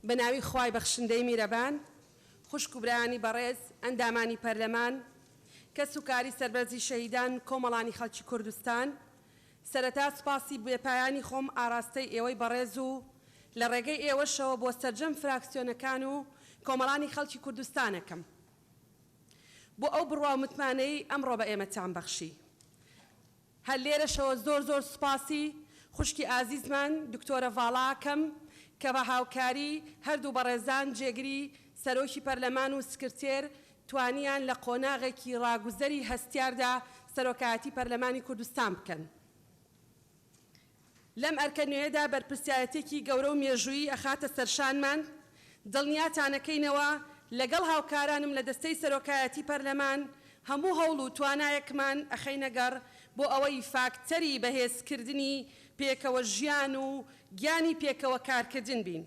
بەناوی خوای بەخشندەی میرەبان، خوشک و برایانی بەڕێز ئەندامانی پەرلەمان، کەس و کاری سەربەرزی شەهیدان کۆمەڵانی خەڵکی کوردستان، سەرەتا سوپاسی بێپایانی خۆم ئاراستەی ئێوەی بەڕێز و لە ڕێگەی ئێوەشەوە بۆ سەرجەم فراکسیۆنەکان و کۆمەڵانی خەڵکی کوردستانەکەم بۆ ئەو بڕوا متمانەی ئەمڕۆ بە ئێمەتان بەخشی. هەر لێرەشەوە زۆر سوپاسی خوشکی ئازیزمان دکتۆرە ڤاڵاکەم کە بە هاوکاری هەردوو بەڕێزان جێگری سەرۆکی پەرلەمان و سکرتێر توانیان لە قۆناغێکی ڕاگوزەری هەستیاردا سەرۆکایەتی پەرلەمانی کوردستان بکەن. لەم ئەرکە نوێیەدا بەرپرسیارەتێکی گەورە و مێژوویی ئەخاتە سەرشانمان، دڵنیاتانەکەینەوە لەگەڵ هاوکارانم لە دەستەی سەرۆکایەتی پەرلەمان هەموو هەوڵ و توانایەکمان ئەخەینەگەڕ بۆ ئەوەی فاکتەری بەهێزکردنی پێکەوە ژیان و گیانی پێکەوە کارکردن بین،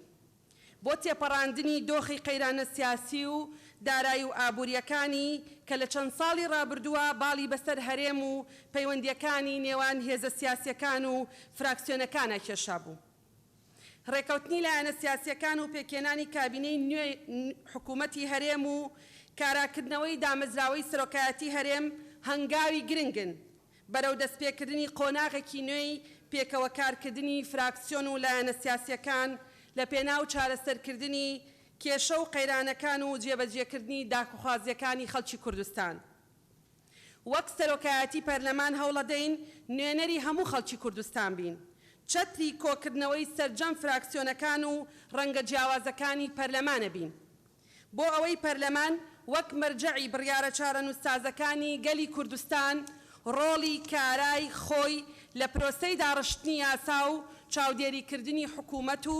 بۆ تێپەڕاندنی دۆخی قەیرانە سیاسی و دارایی و ئابوووریەکانی کە لە چەند ساڵی ڕابردووە باڵی بەسەر هەرێم و پەیوەندیەکانی نێوان هێزە سیاسیەکان و فراکسیۆنەکانە کێشا بوو. ڕێکەوتنی لایەنە سیاسیەکان و پێکێنانی کابینەی نوێ حکوومەتی هەرێم و کاراکردنەوەی دامەزراوەی سەرۆکایەتی هەرێم هەنگاوی گرنگن بەرەو دەستپێکردنی قۆناغێکی نوێی پێکەوە کارکردنی فراکسیۆن و لایەنە سیاسیەکان لە پێناو چارەسەرکردنی کێشە و قەیرانەکان و جێبەجێکردنی داخوازیەکانی خەڵکی کوردستان. وەک سەرۆکایەتی پەرلەمان هەوڵەدەین نوێنەری هەموو خەڵکی کوردستان بین، چەتری کۆکردنەوەی سەرجەم فراکسیۆنەکان و ڕەنگە جیاوازەکانی پەرلەمانە بین، بۆ ئەوەی پەرلەمان وەک مەرجەعی بڕیارە چارەنووسسازەکانی گەلی کوردستان ڕۆڵی کارای خۆی لە پرۆسەی داڕشتنی یاسا و چاودێریکردنی حکوومەت و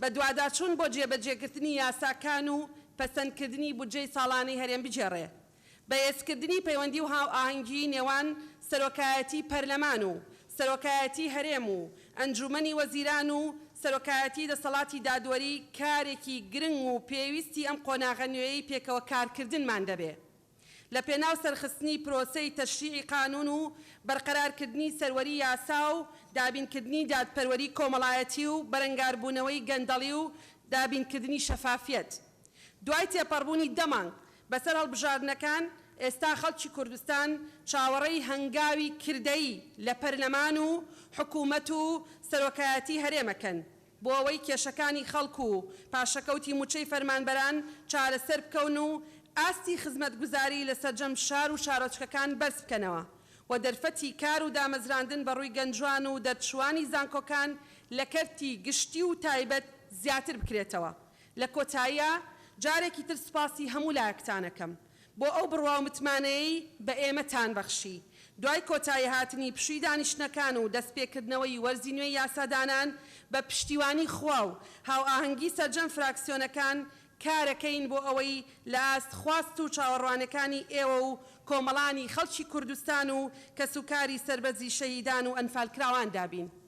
بە دوواداچوون بۆ جێبەجێگرتنی یاساکان و پەسەندکردنی بودجەی ساڵانەی هەرێم بجێڕێ، بەهێزکردنی پەیوەندی و هاوئاهەنگی نێوان سەرۆکایەتی پەرلەمان و سەرۆکایەتی هەرێم و ئەنجومەنی وەزیران و سەرۆکایەتی دەسەڵاتی دادوەری کارێکی گرنگ و پێویستی ئەم قۆناغە نوێیەی پێکەوە کارکردنمان دەبێت. لە پێناو سەرخستنی پرۆسەی تەشریعی قانون و بەرقەرارکردنی سەروەری یاسا و دابینکردنی دادپەروەری کۆمەڵایەتی و بەرەنگاربوونەوەی گەندەڵی و دابینکردنی شەفافیەت. دوای تێپەڕبوونی دەمانگ بەسەر هەڵبژاردنەکان، ئێستا خەڵکی کوردستان چاوەڕێی هەنگاوی کردەیی لە پەرلەمان و حکوومەت و سەرۆکایەتی هەرێمەکەن بۆ ئەوەی کێشەکانی خەڵکو و پاشەکەوتی موچەی فەرمانبەران چارەسەر بکەون و ئاستی خزمەتگوزاری لە سەرجەم شار و شارۆچکەکان بەرز بکەنەوە و دەرفەتی کار و دامەزراندن بەڕووی گەنجوان و دەرچوانی زانکۆکان لە کەرتی گشتی و تایبەت زیاتر بکرێتەوە. لە کۆتاییە جارێکی تر سوپاسی هەموو لایەکتانەکەم بۆ ئەو بڕوا و متمانەیەی بە ئێمەتان بەخشی. دوای کۆتایی هاتنی پشووی دانیشتنەکان و دەستپێکردنەوەی وەرزی نوێی یاسادانان بە پشتیوانی خوا و هاوئاهەنگی سەرجەم فراکسیۆنەکان کارەکەین بۆ ئەوەی لە ئاست خواست و چاوەڕوانەکانی ئێوە و کۆمەڵانی خەڵکی کوردستان و کەسوکاری سەربەرزی شەهیدان و ئەنفالکراوان دابین.